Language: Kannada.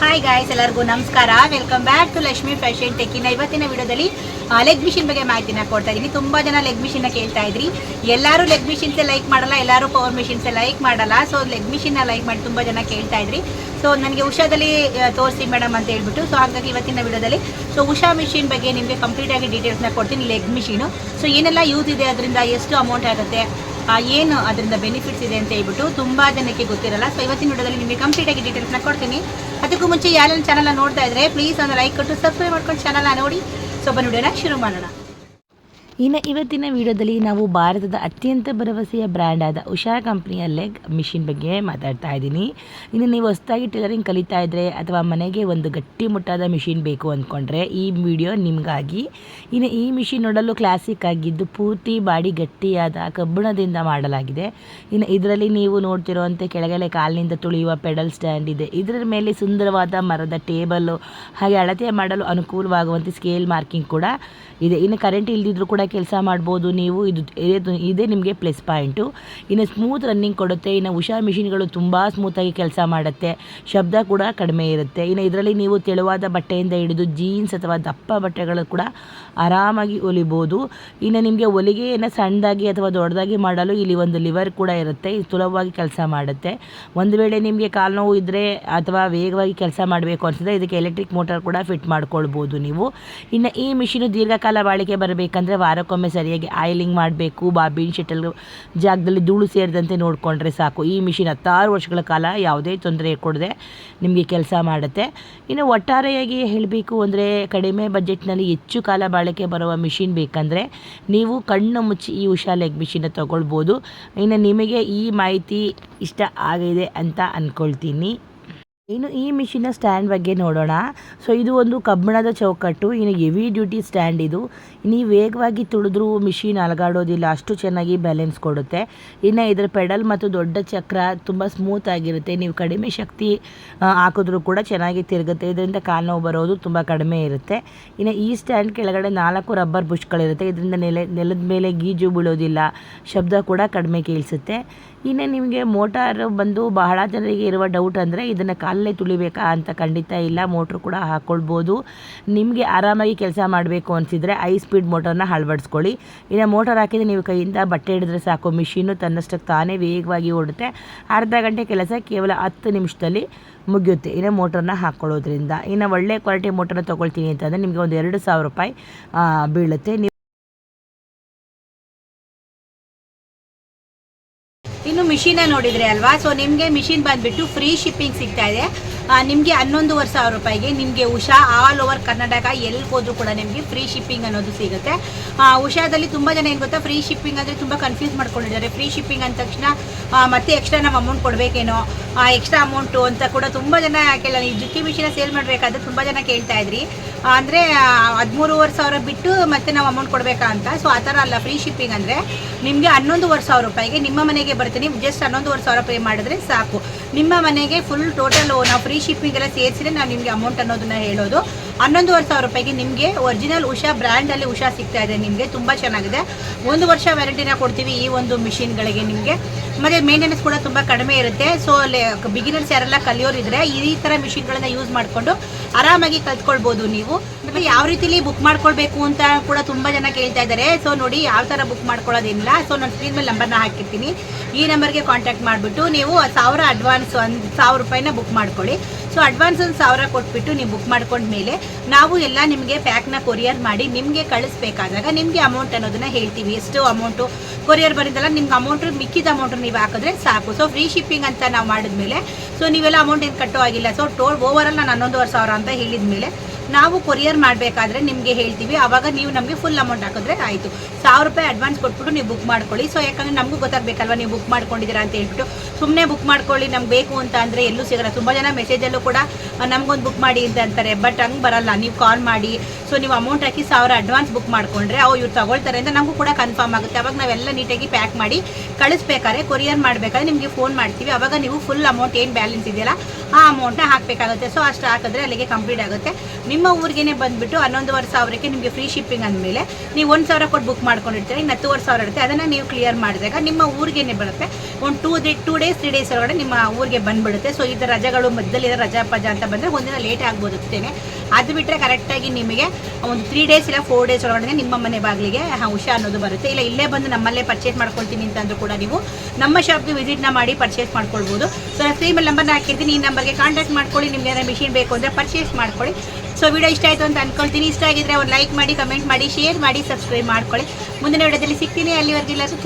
ಹಾಯ್ ಗಾಯ್ಸ್, ಎಲ್ಲರಿಗೂ ನಮಸ್ಕಾರ. Welcome back to Lakshmi fashion ಟೆಕ್ಕಿನ ಇವತ್ತಿನ ವಿಡಿಯೋದಲ್ಲಿ ಲೆಗ್ ಮಿಷಿನ್ ಬಗ್ಗೆ ಮಾಹಿತಿನ ಕೊಡ್ತಾ ಇದ್ದೀನಿ. ತುಂಬ ಜನ ಲೆಗ್ ಮಿಷಿನ್ನ ಕೇಳ್ತಾ ಇದ್ರಿ. ಎಲ್ಲರೂ ಲೆಗ್ ಮಿಷಿನ್ಸೇ ಲೈಕ್ ಮಾಡಲ್ಲ, ಎಲ್ಲರೂ ಪವರ್ ಮಿಷಿನ್ಸೇ ಲೈಕ್ ಮಾಡಲ್ಲ. ಸೊ ಲೆಗ್ ಮಿಷಿನ್ನ ಲೈಕ್ ಮಾಡಿ ತುಂಬ ಜನ ಕೇಳ್ತಾ ಇದ್ರಿ. ಸೊ ನನಗೆ ಉಷಾದಲ್ಲಿ ತೋರಿಸಿ ಮೇಡಮ್ ಅಂತ ಹೇಳ್ಬಿಟ್ಟು, ಸೊ ಹಾಗಾಗಿ ಇವತ್ತಿನ ವಿಡಿಯೋದಲ್ಲಿ ಉಷಾ ಮಿಷಿನ್ ಬಗ್ಗೆ ನಿಮಗೆ ಕಂಪ್ಲೀಟಾಗಿ ಡೀಟೇಲ್ಸ್ನ ಕೊಡ್ತೀನಿ. ಲೆಗ್ ಮಿಷಿನು ಸೊ ಏನೆಲ್ಲ ಯೂಸ್ ಇದೆ, ಅದರಿಂದ ಎಷ್ಟು ಅಮೌಂಟ್ ಆಗುತ್ತೆ, ಏನು ಅದರಿಂದ ಬೆನಿಫಿಟ್ಸ್ ಇದೆ ಅಂತ ಹೇಳ್ಬಿಟ್ಟು ತುಂಬ ಜನಕ್ಕೆ ಗೊತ್ತಿರಲ್ಲ. ಸೊ ಇವತ್ತಿನ ವಿಡಿಯೋದಲ್ಲಿ ನಿಮಗೆ ಕಂಪ್ಲೀಟಾಗಿ ಡೀಟೇಲ್ಸ್ನ ಕೊಡ್ತೀನಿ. ಅದಕ್ಕೂ ಮುಂಚೆ ಯಾರೆಲ್ಲ ಚಾನಲ್ನ ನೋಡ್ತಾ ಇದ್ರೆ ಪ್ಲೀಸ್ ಒಂದು ಲೈಕ್ ಕೊಟ್ಟು ಸಬ್ಸ್ಕ್ರೈಬ್ ಮಾಡ್ಕೊಂಡು ಚಾನಲ್ನ ನೋಡಿ. ಸೊ ಬನ್ನಿ ವಿಡಿಯೋನ ಶುರು ಮಾಡೋಣ. ಇನ್ನು ಇವತ್ತಿನ ವಿಡಿಯೋದಲ್ಲಿ ನಾವು ಭಾರತದ ಅತ್ಯಂತ ಭರವಸೆಯ ಬ್ರ್ಯಾಂಡ್ ಆದ ಉಷಾ ಕಂಪ್ನಿಯ ಲೆಗ್ ಮಿಷಿನ್ ಬಗ್ಗೆ ಮಾತಾಡ್ತಾ ಇದ್ದೀನಿ. ಇನ್ನು ನೀವು ಹೊಸದಾಗಿ ಟೈಲರಿಂಗ್ ಕಲಿತಾ ಇದ್ದರೆ ಅಥವಾ ಮನೆಗೆ ಒಂದು ಗಟ್ಟಿಮುಟ್ಟಾದ ಮಿಷಿನ್ ಬೇಕು ಅಂದ್ಕೊಂಡ್ರೆ ಈ ವಿಡಿಯೋ ನಿಮಗಾಗಿ. ಇನ್ನು ಈ ಮಿಷಿನ್ ನೋಡಲು ಕ್ಲಾಸಿಕ್ ಆಗಿದ್ದು ಪೂರ್ತಿ ಬಾಡಿ ಗಟ್ಟಿಯಾದ ಕಬ್ಬಿಣದಿಂದ ಮಾಡಲಾಗಿದೆ. ಇನ್ನು ಇದರಲ್ಲಿ ನೀವು ನೋಡ್ತಿರೋವಂತೆ ಕೆಳಗಡೆ ಕಾಲಿನಿಂದ ತುಳಿಯುವ ಪೆಡಲ್ ಸ್ಟ್ಯಾಂಡ್ ಇದೆ. ಇದರ ಮೇಲೆ ಸುಂದರವಾದ ಮರದ ಟೇಬಲ್ಲು, ಹಾಗೆ ಅಳತೆ ಮಾಡಲು ಅನುಕೂಲವಾಗುವಂತೆ ಸ್ಕೇಲ್ ಮಾರ್ಕಿಂಗ್ ಕೂಡ ಇದೆ. ಇನ್ನು ಕರೆಂಟ್ ಇಲ್ದಿದ್ರೂ ಕೂಡ ಕೆಲಸ ಮಾಡ್ಬೋದು ನೀವು. ಇದೇ ನಿಮಗೆ ಪ್ಲಸ್ ಪಾಯಿಂಟು. ಇನ್ನು ಸ್ಮೂತ್ ರನ್ನಿಂಗ್ ಕೊಡುತ್ತೆ. ಇನ್ನು ಉಷಾ ಮಿಷಿನ್ಗಳು ತುಂಬ ಸ್ಮೂತಾಗಿ ಕೆಲಸ ಮಾಡುತ್ತೆ, ಶಬ್ದ ಕೂಡ ಕಡಿಮೆ ಇರುತ್ತೆ. ಇನ್ನು ಇದರಲ್ಲಿ ನೀವು ತೆಳುವಾದ ಬಟ್ಟೆಯಿಂದ ಹಿಡಿದು ಜೀನ್ಸ್ ಅಥವಾ ದಪ್ಪ ಬಟ್ಟೆಗಳು ಕೂಡ ಆರಾಮಾಗಿ ಹೊಲಿಬೋದು. ಇನ್ನು ನಿಮಗೆ ಹೊಲಿಗೆಯನ್ನು ಸಣ್ಣದಾಗಿ ಅಥವಾ ದೊಡ್ಡದಾಗಿ ಮಾಡಲು ಇಲ್ಲಿ ಒಂದು ಲಿವರ್ ಕೂಡ ಇರುತ್ತೆ. ಇದು ಸುಲಭವಾಗಿ ಕೆಲಸ ಮಾಡುತ್ತೆ. ಒಂದು ವೇಳೆ ನಿಮಗೆ ಕಾಲು ನೋವು ಇದ್ದರೆ ಅಥವಾ ವೇಗವಾಗಿ ಕೆಲಸ ಮಾಡಬೇಕು ಅನಿಸಿದ್ರೆ ಇದಕ್ಕೆ ಎಲೆಕ್ಟ್ರಿಕ್ ಮೋಟಾರ್ ಕೂಡ ಫಿಟ್ ಮಾಡ್ಕೊಳ್ಬೋದು ನೀವು. ಇನ್ನು ಈ ಮಿಷಿನು ದೀರ್ಘಕಾಲ ಬಾಳಿಕೆ ಬರಬೇಕಂದ್ರೆ ವಾರಕ್ಕೊಮ್ಮೆ ಸರಿಯಾಗಿ ಆಯಿಲಿಂಗ್ ಮಾಡಬೇಕು. ಬಾಬಿನ್ ಶಟಲ್ ಜಾಗದಲ್ಲಿ ಧೂಳು ಸೇರಿದಂತೆ ನೋಡಿಕೊಂಡ್ರೆ ಸಾಕು. ಈ ಮಿಷಿನ್ 16 ವರ್ಷಗಳ ಕಾಲ ಯಾವುದೇ ತೊಂದರೆ ಕೊಡದೆ ನಿಮಗೆ ಕೆಲಸ ಮಾಡುತ್ತೆ. ಇನ್ನು ಒಟ್ಟಾರೆಯಾಗಿ ಹೇಳಬೇಕು ಅಂದರೆ ಕಡಿಮೆ ಬಜೆಟ್ನಲ್ಲಿ ಹೆಚ್ಚು ಕಾಲ ಬಾಳಿಕೆ ಬರುವ ಮಿಷಿನ್ ಬೇಕಂದರೆ ನೀವು ಕಣ್ಣು ಮುಚ್ಚಿ ಈ ಉಷಾ ಲೆಗ್ ಮಿಷಿನ್ನ ತೊಗೊಳ್ಬೋದು. ಇನ್ನು ನಿಮಗೆ ಈ ಮಾಹಿತಿ ಇಷ್ಟ ಆಗಿದೆ ಅಂತ ಅಂದ್ಕೊಳ್ತೀನಿ. ಇನ್ನು ಈ ಮಿಷಿನ್ನ ಸ್ಟ್ಯಾಂಡ್ ಬಗ್ಗೆ ನೋಡೋಣ. ಸೊ ಇದು ಒಂದು ಕಬ್ಬಿಣದ ಚೌಕಟ್ಟು. ಇನ್ನು ಹೆವಿ ಡ್ಯೂಟಿ ಸ್ಟ್ಯಾಂಡ್ ಇದು. ನೀವು ವೇಗವಾಗಿ ತುಳಿದ್ರೂ ಮಿಷಿನ್ ಅಲಗಾಡೋದಿಲ್ಲ, ಅಷ್ಟು ಚೆನ್ನಾಗಿ ಬ್ಯಾಲೆನ್ಸ್ ಕೊಡುತ್ತೆ. ಇನ್ನು ಇದರ ಪೆಡಲ್ ಮತ್ತು ದೊಡ್ಡ ಚಕ್ರ ತುಂಬ ಸ್ಮೂತ್ ಆಗಿರುತ್ತೆ. ನೀವು ಕಡಿಮೆ ಶಕ್ತಿ ಹಾಕಿದ್ರೂ ಕೂಡ ಚೆನ್ನಾಗಿ ತಿರುಗುತ್ತೆ. ಇದರಿಂದ ಕಾಲು ನೋವು ಬರೋದು ತುಂಬ ಕಡಿಮೆ ಇರುತ್ತೆ. ಇನ್ನು ಈ ಸ್ಟ್ಯಾಂಡ್ ಕೆಳಗಡೆ 4 ರಬ್ಬರ್ ಬುಷ್ಗಳಿರುತ್ತೆ. ಇದರಿಂದ ನೆಲದ ಮೇಲೆ ಗೀಜು ಬೀಳೋದಿಲ್ಲ, ಶಬ್ದ ಕೂಡ ಕಡಿಮೆ ಕೇಳಿಸುತ್ತೆ. ಇನ್ನು ನಿಮಗೆ ಮೋಟಾರು ಬಂದು ಬಹಳ ಜನರಿಗೆ ಇರುವ ಡೌಟ್ ಅಂದರೆ ಇದನ್ನು ಕಾಲಲ್ಲೇ ತುಳಿಬೇಕಾ ಅಂತ. ಖಂಡಿತ ಇಲ್ಲ, ಮೋಟ್ರು ಕೂಡ ಹಾಕ್ಕೊಳ್ಬೋದು. ನಿಮಗೆ ಆರಾಮಾಗಿ ಕೆಲಸ ಮಾಡಬೇಕು ಅನಿಸಿದರೆ ಹೈ ಸ್ಪೀಡ್ ಮೋಟರ್ನ ಅಳವಡಿಸ್ಕೊಳ್ಳಿ. ಇನ್ನು ಮೋಟರ್ ಹಾಕಿದರೆ ನೀವು ಕೈಯಿಂದ ಬಟ್ಟೆ ಹಿಡಿದ್ರೆ ಸಾಕು, ಮಿಷಿನ್ನು ತನ್ನಷ್ಟಕ್ಕೆ ತಾನೇ ವೇಗವಾಗಿ ಓಡುತ್ತೆ. ಅರ್ಧ ಗಂಟೆ ಕೆಲಸ ಕೇವಲ 10 ನಿಮಿಷದಲ್ಲಿ ಮುಗಿಯುತ್ತೆ ಇನ್ನು ಮೋಟರ್ನ ಹಾಕ್ಕೊಳ್ಳೋದ್ರಿಂದ. ಇನ್ನು ಒಳ್ಳೆ ಕ್ವಾಲಿಟಿ ಮೋಟರ್ನ ತೊಗೊಳ್ತೀನಿ ಅಂತಂದರೆ ನಿಮಗೆ ಒಂದು 2,000 ರೂಪಾಯಿ ಬೀಳುತ್ತೆ. ಇನ್ನು ಮಿಷಿನ ನೋಡಿದ್ರೆ ಅಲ್ವಾ, ಸೊ ನಿಮಗೆ ಮಿಷಿನ್ ಬಂದುಬಿಟ್ಟು ಫ್ರೀ ಶಿಪ್ಪಿಂಗ್ ಸಿಗ್ತಾ ಇದೆ. ನಿಮಗೆ 11,500 ರೂಪಾಯಿಗೆ ನಿಮಗೆ ಉಷಾ ಆಲ್ ಓವರ್ ಕರ್ನಾಟಕ ಎಲ್ಲಿ ಹೋದ್ರೂ ಕೂಡ ನಿಮಗೆ ಫ್ರೀ ಶಿಪ್ಪಿಂಗ್ ಅನ್ನೋದು ಸಿಗುತ್ತೆ. ಉಷಾದಲ್ಲಿ ತುಂಬ ಜನ ಏನು ಗೊತ್ತಾ, ಫ್ರೀ ಶಿಪ್ಪಿಂಗ್ ಅಂದರೆ ತುಂಬ ಕನ್ಫ್ಯೂಸ್ ಮಾಡ್ಕೊಂಡಿದ್ದಾರೆ. ಫ್ರೀ ಶಿಪ್ಪಿಂಗ್ ಅಂದ ತಕ್ಷಣ ಮತ್ತೆ ಎಕ್ಸ್ಟ್ರಾ ನಾವು ಅಮೌಂಟ್ ಕೊಡಬೇಕೇನೋ, ಎಕ್ಸ್ಟ್ರಾ ಅಮೌಂಟು ಅಂತ ಕೂಡ ತುಂಬ ಜನ ಕೇಳಲ್ಲ. ಈ ಜುಕ್ಕಿ ಮಿಷಿನ ಸೇಲ್ ಮಾಡಬೇಕಾದ್ರೆ ತುಂಬ ಜನ ಕೇಳ್ತಾ ಇದ್ರಿ. ಅಂದರೆ 13,500 ಬಿಟ್ಟು ಮತ್ತೆ ನಾವು ಅಮೌಂಟ್ ಕೊಡಬೇಕಾ ಅಂತ. ಸೊ ಆ ಥರ ಅಲ್ಲ. ಫ್ರೀ ಶಿಪ್ಪಿಂಗ್ ಅಂದರೆ ನಿಮಗೆ 11,500 ರೂಪಾಯಿಗೆ ನಿಮ್ಮ ಮನೆಗೆ ಬರ್ತೀನಿ. ಜಸ್ಟ್ 11,500 ಪೇ ಮಾಡಿದ್ರೆ ಸಾಕು. ನಿಮ್ಮ ಮನೆಗೆ ಫುಲ್ ಟೋಟಲ್ ನಾವು ಫ್ರೀ ಶಿಪ್ಪಿಂಗ್ ಎಲ್ಲ ಸೇರಿಸಿದ್ರೆ ನಾವು ನಿಮಗೆ ಅಮೌಂಟ್ ಅನ್ನೋದನ್ನ ಹೇಳೋದು. 11,500 ರೂಪಾಯಿಗೆ ನಿಮಗೆ ಒರಿಜಿನಲ್ ಉಷಾ ಬ್ರ್ಯಾಂಡಲ್ಲಿ ಉಷಾ ಸಿಗ್ತಾ ಇದೆ. ನಿಮಗೆ ತುಂಬ ಚೆನ್ನಾಗಿದೆ. 1 ವರ್ಷ ವ್ಯಾರಂಟಿನ ಕೊಡ್ತೀವಿ ಈ ಒಂದು ಮಿಷಿನ್ಗಳಿಗೆ ನಿಮಗೆ. ಮತ್ತು ಮೇಂಟೆನೆನ್ಸ್ ಕೂಡ ತುಂಬ ಕಡಿಮೆ ಇರುತ್ತೆ. ಸೊ ಬಿಗಿನರ್ಸ್ ಯಾರೆಲ್ಲ ಕಲಿಯೋರಿದ್ರೆ ಈ ಥರ ಮಿಷಿನ್ಗಳನ್ನ ಯೂಸ್ ಮಾಡಿಕೊಂಡು ಆರಾಮಾಗಿ ಕಲ್ತ್ಕೊಳ್ಬೋದು ನೀವು. ಮತ್ತು ಯಾವ ರೀತಿಲಿ ಬುಕ್ ಮಾಡ್ಕೊಳ್ಬೇಕು ಅಂತ ಕೂಡ ತುಂಬ ಜನ ಕೇಳ್ತಾ ಇದ್ದಾರೆ. ಸೊ ನೋಡಿ, ಯಾವ ಥರ ಬುಕ್ ಮಾಡ್ಕೊಳ್ಳೋದಿಲ್ಲ. ಸೊ ನಾನು ಸ್ಕ್ರೀನ್ ಮೇಲೆ ನಂಬರ್ನ ಹಾಕಿರ್ತೀನಿ. ಈ ನಂಬರ್ಗೆ ಕಾಂಟ್ಯಾಕ್ಟ್ ಮಾಡಿಬಿಟ್ಟು ನೀವು 1000 ಅಡ್ವಾನ್ಸ್ 1,000 ರೂಪಾಯಿನ ಬುಕ್ ಮಾಡ್ಕೊಳ್ಳಿ. ಸೊ ಅಡ್ವಾನ್ಸ್ 1,000 ಕೊಟ್ಬಿಟ್ಟು ನೀವು ಬುಕ್ ಮಾಡ್ಕೊಂಡ್ಮೇಲೆ ನಾವು ಎಲ್ಲ ನಿಮಗೆ ಪ್ಯಾಕ್ನ ಕೊರಿಯರ್ ಮಾಡಿ ನಿಮಗೆ ಕಳಿಸ್ಬೇಕಾದಾಗ ನಿಮಗೆ ಅಮೌಂಟ್ ಅನ್ನೋದನ್ನ ಹೇಳ್ತೀವಿ. ಎಷ್ಟು ಅಮೌಂಟು ಕೊರಿಯರ್ ಬರೋದಲ್ಲ, ನಿಮ್ಗೆ ಅಮೌಂಟು ಮಿಕ್ಕಿದ ಅಮೌಂಟು ನೀವು ಹಾಕಿದ್ರೆ ಸಾಕು. ಸೊ ಫ್ರೀ ಶಿಪ್ಪಿಂಗ್ ಅಂತ ನಾವು ಮಾಡಿದ್ಮೇಲೆ ಸೊ ನೀವೆಲ್ಲ ಅಮೌಂಟ್ ಏನು ಕಟ್ಟೋ ಆಗಿಲ್ಲ. ಸೊ ಓವರಾಲ್ ನಾನು 11,500 ಅಂತ ಹೇಳಿದ ಮೇಲೆ ನಾವು ಕೊರಿಯರ್ ಮಾಡಬೇಕಾದ್ರೆ ನಿಮಗೆ ಹೇಳ್ತೀವಿ. ಆವಾಗ ನೀವು ನಮಗೆ ಫುಲ್ ಅಮೌಂಟ್ ಹಾಕಿದ್ರೆ ಆಯಿತು. 1,000 ರೂಪಾಯಿ ಅಡ್ವಾನ್ಸ್ ಕೊಟ್ಬಿಟ್ಟು ನೀವು ಬುಕ್ ಮಾಡ್ಕೊಳ್ಳಿ. ಸೊ ಯಾಕಂದರೆ ನಮಗೂ ಗೊತ್ತಾಗಬೇಕಲ್ವ ನೀವು ಬುಕ್ ಮಾಡ್ಕೊಂಡಿದ್ದೀರಾ ಅಂತ ಹೇಳ್ಬಿಟ್ಟು. ಸುಮ್ಮನೆ ಬುಕ್ ಮಾಡ್ಕೊಳ್ಳಿ ನಮ್ಗೆ ಬೇಕು ಅಂತ ಅಂದರೆ ಎಲ್ಲೂ ಸಿಗಲ್ಲ. ತುಂಬ ಜನ ಮೆಸೇಜಲ್ಲೂ ಕೂಡ ನಮಗೊಂದು ಬುಕ್ ಮಾಡಿ ಅಂತ ಅಂತಾರೆ, ಬಟ್ ಹಂಗೆ ಬರಲ್ಲ. ನೀವು ಕಾಲ್ ಮಾಡಿ. ಸೊ ಸೊ ನೀವು ಅಮೌಂಟ್ ಹಾಕಿ 1000 ಅಡ್ವಾನ್ಸ್ ಬುಕ್ ಮಾಡ್ಕೊಂಡ್ರೆ ಇವ್ರು ತಗೊಳ್ತಾರೆ ಅಂತ ನಮಗೂ ಕೂಡ ಕನ್ಫರ್ಮ್ ಆಗುತ್ತೆ. ಅವಾಗ ನಾವೆಲ್ಲ ನೀಟಾಗಿ ಪ್ಯಾಕ್ ಮಾಡಿ ಕಳಿಸ್ಬೇಕಾದ್ರೆ ಕೊರಿಯರ್ ಮಾಡಬೇಕಾದ್ರೆ ನಿಮಗೆ ಫೋನ್ ಮಾಡ್ತೀವಿ. ಅವಾಗ ನೀವು ಫುಲ್ ಅಮೌಂಟ್ ಏನು ಬ್ಯಾಲೆನ್ಸ್ ಇದೆಯಲ್ಲ ಆ ಅಮೌಂಟ್ನ ಹಾಕಬೇಕಾಗುತ್ತೆ. ಸೊ ಅಷ್ಟು ಹಾಕಿದ್ರೆ ಅಲ್ಲಿಗೆ ಕಂಪ್ಲೀಟ್ ಆಗುತ್ತೆ. ನಿಮ್ಮ ಊರಿಗೇನೆ ಬಂದುಬಿಟ್ಟು 11,500ಕ್ಕೆ ನಿಮಗೆ ಫ್ರೀ ಶಿಪ್ಪಿಂಗ್ ಅಂದಮೇಲೆ ನೀವು 1,000 ಕೊಟ್ಟು ಬುಕ್ ಮಾಡ್ಕೊಂಡಿರ್ತೀರಿ, ಇನ್ನು 10,500 ಇರುತ್ತೆ. ಅದನ್ನು ನೀವು ಕ್ಲಿಯರ್ ಮಾಡಿದಾಗ ನಿಮ್ಮ ಊರಿಗೇನೆ ಬರುತ್ತೆ. ಒಂದು 2 ಡೇಸ್ 3 ಡೇಸ್ ಒಳಗಡೆ ನಿಮ್ಮ ಊರಿಗೆ ಬಂದುಬಿಡುತ್ತೆ. ಸೊ ಇದು ರಜೆಗಳು ಮಧ್ಯದಲ್ಲಿ ರಜಾ ಪಜಾ ಅಂತ ಬಂದರೆ ಒಂದಿನ ಲೇಟ್ ಆಗ್ಬೋದು ಅಷ್ಟೇ. ಅದು ಬಿಟ್ಟರೆ ಕರೆಕ್ಟಾಗಿ ನಿಮಗೆ ಒಂದು 3 ಡೇಸ್ ಇಲ್ಲ 4 ಡೇಸ್ ಒಳಗಡೆ ನಿಮ್ಮ ಮನೆ ಬಾಗಿಲಿಗೆ ಉಷಾ ಅನ್ನೋದು ಬರುತ್ತೆ. ಇಲ್ಲ ಇಲ್ಲೇ ಬಂದು ನಮ್ಮಲ್ಲೇ ಪರ್ಚೇಸ್ ಮಾಡ್ಕೊಳ್ತೀನಿ ಅಂತಂದ್ರೂ ಕೂಡ ನೀವು ನಮ್ಮ ಶಾಪ್ಗೆ ವಿಸಿಟ್ನ ಮಾಡಿ ಪರ್ಚೇಸ್ ಮಾಡ್ಕೊಳ್ಬೋದು. ಸೊ ನಾನು ಸ್ಕ್ರೀನಲ್ಲಿ ನಂಬರ್ನ ಹಾಕಿರ್ತೀನಿ, ಈ ನಂಬರ್ಗೆ ಕಾಂಟ್ಯಾಕ್ಟ್ ಮಾಡ್ಕೊಳ್ಳಿ. ನಿಮಗೆ ಏನಾದ್ರು ಮಿಷಿನ್ ಬೇಕು ಅಂದರೆ ಪರ್ಚೇಸ್ ಮಾಡ್ಕೊಳ್ಳಿ. ಸೊ ವಿಡಿಯೋ ಇಷ್ಟ ಆಯಿತು ಅಂತ ಅಂದ್ಕೊಳ್ತೀನಿ. ಇಷ್ಟ ಆಗಿದ್ರೆ ಒಂದು ಲೈಕ್ ಮಾಡಿ, ಕಮೆಂಟ್ ಮಾಡಿ, ಶೇರ್ ಮಾಡಿ, ಸಬ್ಸ್ಕ್ರೈಬ್ ಮಾಡ್ಕೊಳ್ಳಿ. ಮುಂದಿನ ವಿಡಿಯೋದಲ್ಲಿ ಸಿಗ್ತೀನಿ. ಅಲ್ಲಿವರೆಗೂ ಎಲ್ಲರೂ